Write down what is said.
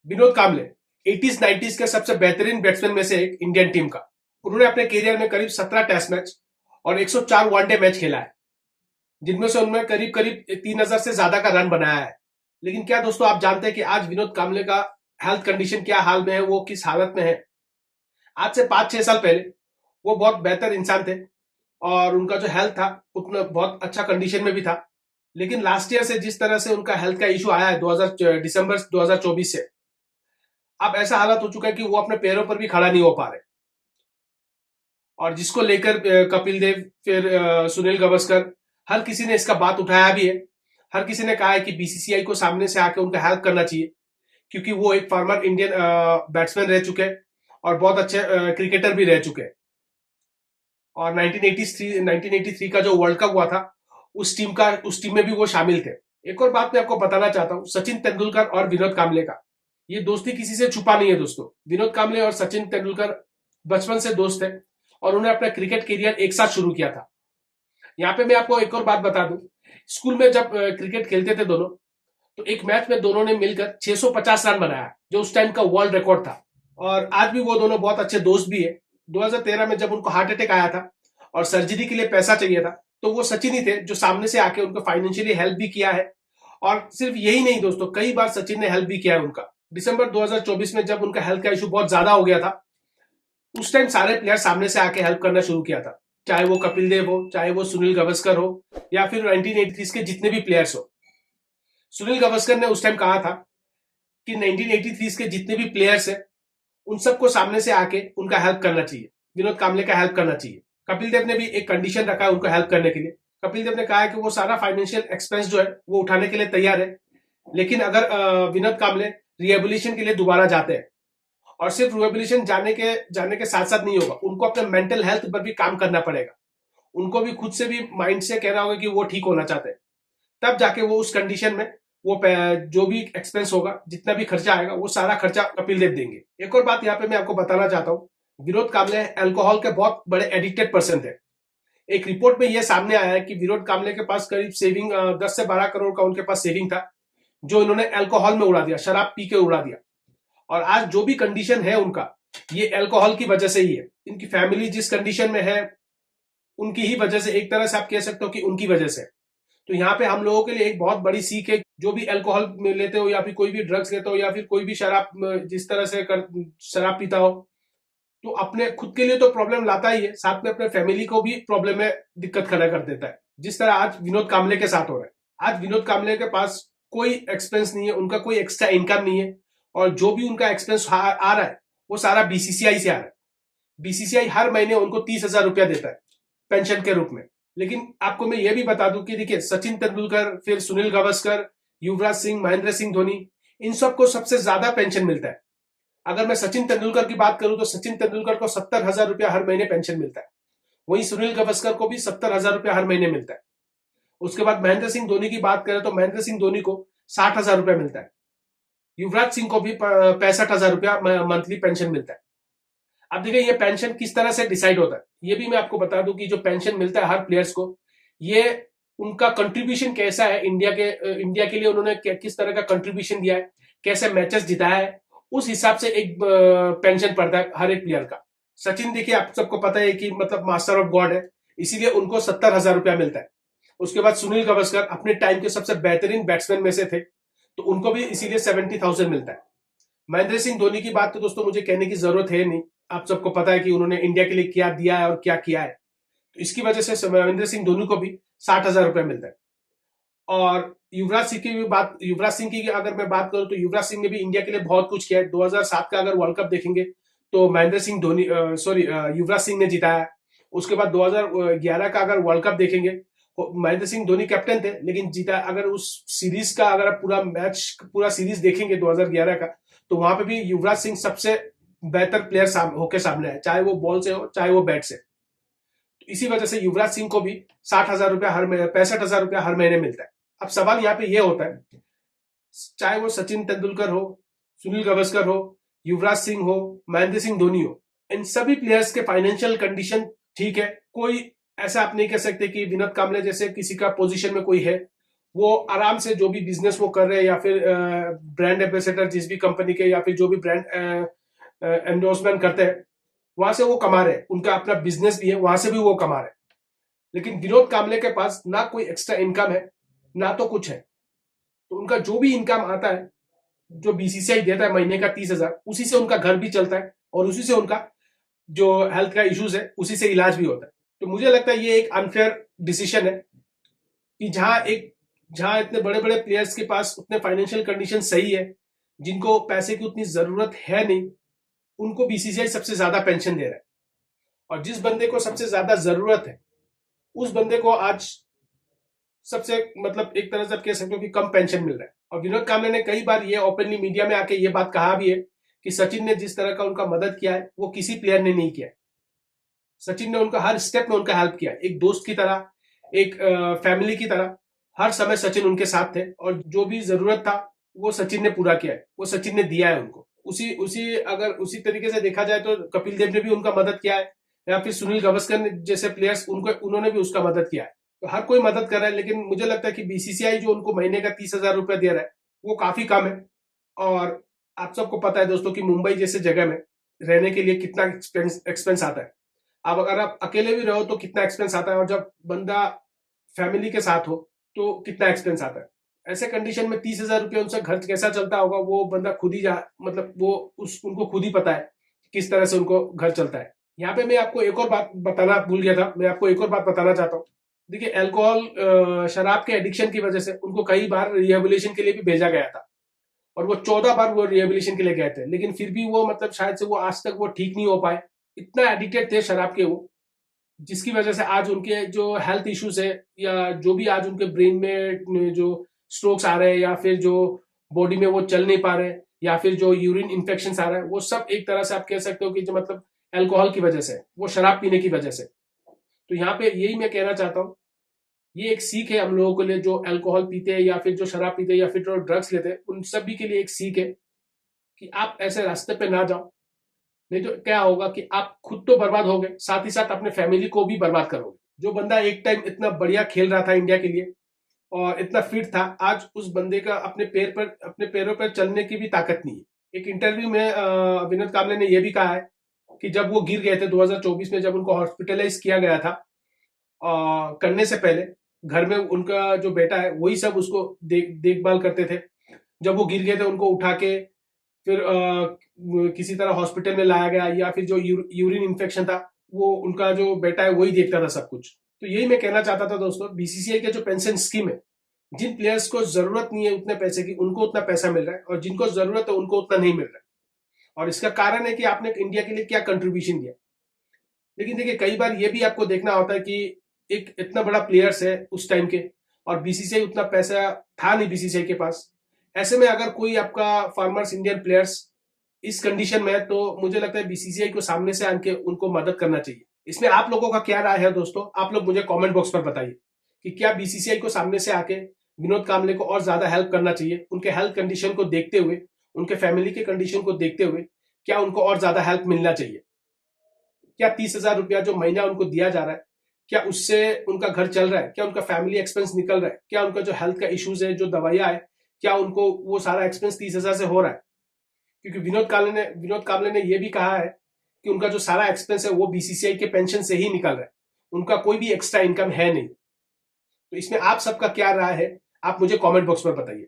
Vinod Kamble 80s 90s के सबसे बेहतरीन बैट्समैन में से एक इंडियन टीम का। उन्होंने अपने करियर में करीब 17 टेस्ट मैच और 104 वनडे मैच खेला है, जिनमें से उन्होंने करीब करीब 3000 से ज्यादा का रन बनाया है। लेकिन क्या दोस्तों आप जानते हैं कि आज विनोद कांबले का हेल्थ कंडीशन क्या हाल में है, वो किस हालत में है? आज से 5-6 साल पहले वो बहुत बेहतर इंसान थे और उनका जो हेल्थ था उतना बहुत अच्छा कंडीशन में भी था। लेकिन लास्ट ईयर से जिस तरह से उनका हेल्थ का इशू आया है 2000 दिसंबर 2024 से, अब ऐसा हालत हो चुका है कि वो अपने पैरों पर भी खड़ा नहीं हो पा रहे। और जिसको लेकर कपिल देव, फिर सुनील गावस्कर, हर किसी ने इसका बात उठाया भी है। हर किसी ने कहा है कि बीसीसीआई को सामने से आके उनका हेल्प करना चाहिए, क्योंकि वो एक फॉर्मर इंडियन बैट्समैन रह चुके हैं और बहुत अच्छे क्रिकेटर भी रह चुके हैं। और 1983 का जो वर्ल्ड कप हुआ था, उस टीम में भी वो शामिल थे। एक और बात मैं आपको बताना चाहता हूँ सचिन तेंदुलकर और विनोद कांबले का। ये दोस्ती किसी से छुपा नहीं है दोस्तों। विनोद कांबले और सचिन तेंदुलकर बचपन से दोस्त थे और उन्होंने अपना क्रिकेट करियर एक साथ शुरू किया था। यहाँ पे मैं आपको एक और बात बता दूं, स्कूल में जब क्रिकेट खेलते थे दोनों, तो एक मैच में दोनों ने मिलकर 650 रन बनाया, जो उस टाइम का वर्ल्ड रिकॉर्ड था। और आज भी वो दोनों बहुत अच्छे दोस्त भी है। 2013 में जब उनको हार्ट अटैक आया था और सर्जरी के लिए पैसा चाहिए था, तो वो सचिन ही थे जो सामने से आके उनको फाइनेंशियली हेल्प भी किया है। और सिर्फ यही नहीं दोस्तों, कई बार सचिन ने हेल्प भी किया है उनका। दिसंबर 2024 में जब उनका हेल्थ का इशू बहुत ज्यादा हो गया था, उस टाइम सारे प्लेयर सामने से आके हेल्प करना शुरू किया था, चाहे वो कपिल देव हो, चाहे वो सुनील गावस्कर हो, या फिर 1983 के जितने भी प्लेयर्स हो। सुनील गावस्कर ने उस टाइम कहा था कि 1983 के जितने भी प्लेयर्स हैं, उन सबको सामने से आके उनका हेल्प करना चाहिए, विनोद कांबले का हेल्प करना चाहिए। कपिल देव ने भी एक कंडीशन रखा है उनको हेल्प करने के लिए। कपिल देव ने कहा है कि वो सारा फाइनेंशियल एक्सपेंस जो है वो उठाने के लिए तैयार है, लेकिन अगर विनोद कांबले रिहेबिलिटेशन के लिए दोबारा जाते हैं, और सिर्फ रिहेबिलिटेशन जाने के साथ साथ नहीं होगा, उनको अपने मेंटल हेल्थ पर भी काम करना पड़ेगा। उनको भी खुद से भी माइंड से कहना होगा कि वो ठीक होना चाहते हैं, तब जाके वो उस कंडीशन में वो जो भी एक्सपेंस होगा, जितना भी खर्चा आएगा, वो सारा खर्चा कपिल देव देंगे। एक और बात यहाँ पे मैं आपको बताना चाहता हूँ, विनोद कांबले अल्कोहल के बहुत बड़े एडिक्टेड पर्सन थे। एक रिपोर्ट में यह सामने आया है कि विनोद कांबले के पास करीब सेविंग 10 से 12 करोड़ का उनके पास सेविंग था, जो इन्होंने अल्कोहल में उड़ा दिया, शराब पी के उड़ा दिया। और आज जो भी कंडीशन है उनका, ये अल्कोहल की वजह से ही है। इनकी फैमिली जिस कंडीशन में है, उनकी ही वजह से, एक तरह से आप कह सकते हो कि उनकी वजह से। तो यहाँ पे हम लोगों के लिए एक बहुत बड़ी सीख है, जो भी अल्कोहल में लेते हो या फिर कोई भी ड्रग्स लेते हो या फिर कोई भी शराब जिस तरह से शराब पीता हो, तो अपने खुद के लिए तो प्रॉब्लम लाता ही है, साथ में अपने फैमिली को भी प्रॉब्लम में दिक्कत खड़ा कर देता है, जिस तरह आज विनोद कांबले के साथ हो रहा है। आज विनोद कांबले के पास कोई एक्सपेंस नहीं है, उनका कोई एक्स्ट्रा इनकम नहीं है, और जो भी उनका एक्सपेंस आ रहा है वो सारा बीसीसीआई से आ रहा है। बीसीसीआई हर महीने उनको 30,000 रुपया देता है पेंशन के रूप में। लेकिन आपको मैं ये भी बता दूं कि देखिए, सचिन तेंदुलकर, फिर सुनील गावस्कर, युवराज सिंह, महेंद्र सिंह धोनी, इन सबको सबसे ज्यादा पेंशन मिलता है। अगर मैं सचिन तेंदुलकर की बात करूं तो सचिन तेंदुलकर को 70,000 रुपया हर महीने पेंशन मिलता है। वहीं सुनील गावस्कर को भी 70,000 रुपया हर महीने मिलता है। उसके बाद महेंद्र सिंह धोनी की बात करें तो महेंद्र सिंह धोनी को 60,000 रुपया मिलता है। युवराज सिंह को भी 65,000 रुपया मंथली पेंशन मिलता है। अब देखिए, ये पेंशन किस तरह से डिसाइड होता है, ये भी मैं आपको बता दूं कि जो पेंशन मिलता है हर प्लेयर्स को, ये उनका कंट्रीब्यूशन कैसा है इंडिया के लिए, उन्होंने किस तरह का कंट्रीब्यूशन दिया है, कैसे मैचेस जिताया है, उस हिसाब से एक पेंशन पड़ता है हर एक प्लेयर का। सचिन देखिए, आप सबको पता है कि मतलब मास्टर ऑफ गॉड है, इसीलिए उनको 70,000 रुपया मिलता है। उसके बाद सुनील गावस्कर अपने टाइम के सबसे बेहतरीन बैट्समैन में से थे, तो उनको भी इसीलिए 70,000 मिलता है। महेंद्र सिंह धोनी की बात तो दोस्तों मुझे कहने की जरूरत है नहीं, आप सबको पता है कि उन्होंने इंडिया के लिए क्या दिया है और क्या किया है। तो इसकी वजह से महेंद्र सिंह धोनी को भी 60,000 रुपया मिलता है। और युवराज सिंह की अगर मैं बात करूं तो युवराज सिंह ने भी इंडिया के लिए बहुत कुछ किया है। 2007 का अगर वर्ल्ड कप देखेंगे तो महेंद्र सिंह धोनी युवराज सिंह ने जीताया। उसके बाद 2011 का अगर वर्ल्ड कप देखेंगे, महेंद्र सिंह धोनी कैप्टन थे लेकिन जीता। अगर उस सीरीज का, अगर आप पूरा सीरीज देखेंगे 2011 का, तो वहां पे भी युवराज सिंह सबसे बेहतर प्लेयर होके सामने है, चाहे वो बॉल से हो चाहे वो बैट से। तो इसी वजह से युवराज सिंह को भी 60,000 रुपया हर महीने, 65,000 रुपया हर महीने मिलता है। अब सवाल यहाँ पे ये होता है, चाहे वो सचिन तेंदुलकर हो, सुनील गावस्कर हो, युवराज सिंह हो, महेंद्र सिंह धोनी हो, इन सभी प्लेयर्स के फाइनेंशियल कंडीशन ठीक है। कोई ऐसा आप नहीं कह सकते कि विनोद कांबले जैसे किसी का पोजीशन में कोई है वो आराम से जो भी बिजनेस वो कर रहे हैं या फिर ब्रांड एम्बेसडर जिस भी कंपनी के या फिर जो भी ब्रांड एंडोर्समेंट करते हैं वहां से वो कमा रहे हैं, उनका अपना बिजनेस भी है, वहां से भी वो कमा रहे हैं। लेकिन विनोद कांबले के पास ना कोई एक्स्ट्रा इनकम है ना तो कुछ है। तो उनका जो भी इनकम आता है, जो बीसीसीआई देता है महीने का 30,000, उसी से उनका घर भी चलता है और उसी से उनका जो हेल्थ का इश्यूज है उसी से इलाज भी होता है। तो मुझे लगता है ये एक अनफेयर डिसीजन है कि जहां इतने बड़े बड़े प्लेयर्स के पास उतने फाइनेंशियल कंडीशन सही है, जिनको पैसे की उतनी जरूरत है नहीं, उनको बीसीसीआई सबसे ज्यादा पेंशन दे रहा है। और जिस बंदे को सबसे ज्यादा जरूरत है उस बंदे को आज सबसे मतलब एक तरह से आप कह सकते हो कि कम पेंशन मिल रहा है। और विनोद कांबले ने कई बार ये ओपनली मीडिया में आके ये बात कहा भी है कि सचिन ने जिस तरह का उनका मदद किया है वो किसी प्लेयर ने नहीं किया है। सचिन ने उनका हर स्टेप में उनका हेल्प किया, एक दोस्त की तरह, एक फैमिली की तरह। हर समय सचिन उनके साथ थे और जो भी जरूरत था वो सचिन ने पूरा किया है, वो सचिन ने दिया है उनको। उसी तरीके से देखा जाए तो कपिल देव ने भी उनका मदद किया है, या फिर सुनील गावस्कर जैसे प्लेयर्स उन्होंने भी उसका मदद किया है। तो हर कोई मदद कर रहा है, लेकिन मुझे लगता है कि बीसीसीआई जो उनको महीने का 30,000 रुपया दे रहा है वो काफी कम है। और आप सबको पता है दोस्तों कि मुंबई जैसे जगह में रहने के लिए कितना एक्सपेंस आता है। अब अगर आप अकेले भी रहो तो कितना एक्सपेंस आता है, और जब बंदा फैमिली के साथ हो तो कितना एक्सपेंस आता है। ऐसे कंडीशन में 30,000 रुपये उनसे घर कैसा चलता होगा वो बंदा खुद ही मतलब वो उनको खुद ही पता है किस तरह से उनको घर चलता है। यहाँ पे मैं आपको एक और बात बताना भूल गया था, मैं आपको एक और बात बताना चाहता हूँ। देखिए, अल्कोहल शराब के एडिक्शन की वजह से उनको कई बार रिहेबिलिटेशन के लिए भी भेजा गया था, और वो 14 बार वो रिहेबिलिटेशन के लिए गए थे, लेकिन फिर भी वो मतलब शायद से वो आज तक वो ठीक नहीं हो पाए। इतना एडिक्टेड थे शराब के वो, जिसकी वजह से आज उनके जो हेल्थ इश्यूज है या जो भी आज उनके ब्रेन में जो स्ट्रोक्स आ रहे हैं या फिर जो बॉडी में वो चल नहीं पा रहे या फिर जो यूरिन इन्फेक्शन आ रहा है, वो सब एक तरह से आप कह सकते हो कि जो मतलब अल्कोहल की वजह से, वो शराब पीने की वजह से। तो यहाँ पे यही मैं कहना चाहता हूँ, ये एक सीख है हम लोगों के लिए जो अल्कोहल पीते हैं या फिर जो शराब पीते हैं या फिर जो ड्रग्स लेते हैं, उन सभी के लिए एक सीख है कि आप ऐसे रास्ते पे ना जाओ। नहीं तो क्या होगा कि आप खुद तो बर्बाद होगे, साथ ही साथ अपने फैमिली को भी बर्बाद करोगे। जो बंदा एक टाइम इतना बढ़िया खेल रहा था इंडिया के लिए और इतना फिट था, आज उस बंदे का अपने पैरों पर चलने की भी ताकत नहीं है। एक इंटरव्यू में विनोद कांबले ने यह भी कहा है कि जब वो गिर गए थे 2024 में, जब उनको हॉस्पिटलाइज किया गया था, करने से पहले घर में उनका जो बेटा है वही सब उसको देखभाल करते थे। जब वो गिर गए थे उनको उठा के फिर किसी तरह हॉस्पिटल में लाया गया, या फिर जो यूरिन इन्फेक्शन था वो उनका जो बेटा है वही देखता था सब कुछ। तो यही मैं कहना चाहता था दोस्तों, बीसीसीआई का जो पेंशन स्कीम है, जिन प्लेयर्स को जरूरत नहीं है उतने पैसे की उनको उतना पैसा मिल रहा है, और जिनको जरूरत है उनको उतना नहीं मिल रहा है। और इसका कारण है कि आपने इंडिया के लिए क्या कंट्रीब्यूशन दिया। लेकिन देखिए, कई बार ये भी आपको देखना होता है कि एक इतना बड़ा प्लेयर्स है उस टाइम के, और बीसीसीआई उतना पैसा था नहीं बीसीसीआई के पास। ऐसे में अगर कोई आपका फार्मर्स इंडियन प्लेयर्स इस कंडीशन में है, तो मुझे लगता है बीसीसीआई को सामने से आके उनको मदद करना चाहिए। इसमें आप लोगों का क्या राय है दोस्तों, आप लोग मुझे कमेंट बॉक्स पर बताइए कि क्या बीसीसीआई को सामने से आके विनोद कांबले को और ज्यादा हेल्प करना चाहिए, उनके हेल्थ कंडीशन को देखते हुए, उनके फैमिली के कंडीशन को देखते हुए, क्या उनको और ज्यादा हेल्प मिलना चाहिए। क्या 30,000 रुपया जो महीना उनको दिया जा रहा है, क्या उससे उनका घर चल रहा है, क्या उनका फैमिली एक्सपेंस निकल रहा है, क्या उनका जो हेल्थ का इश्यूज है, जो दवाइयां है, क्या उनको वो सारा एक्सपेंस 30,000 से हो रहा है। क्योंकि विनोद कांबले ने यह भी कहा है कि उनका जो सारा एक्सपेंस है वो बीसीसीआई के पेंशन से ही निकल रहा है, उनका कोई भी एक्स्ट्रा इनकम है नहीं। तो इसमें आप सबका क्या राय है, आप मुझे कमेंट बॉक्स पर बताइए।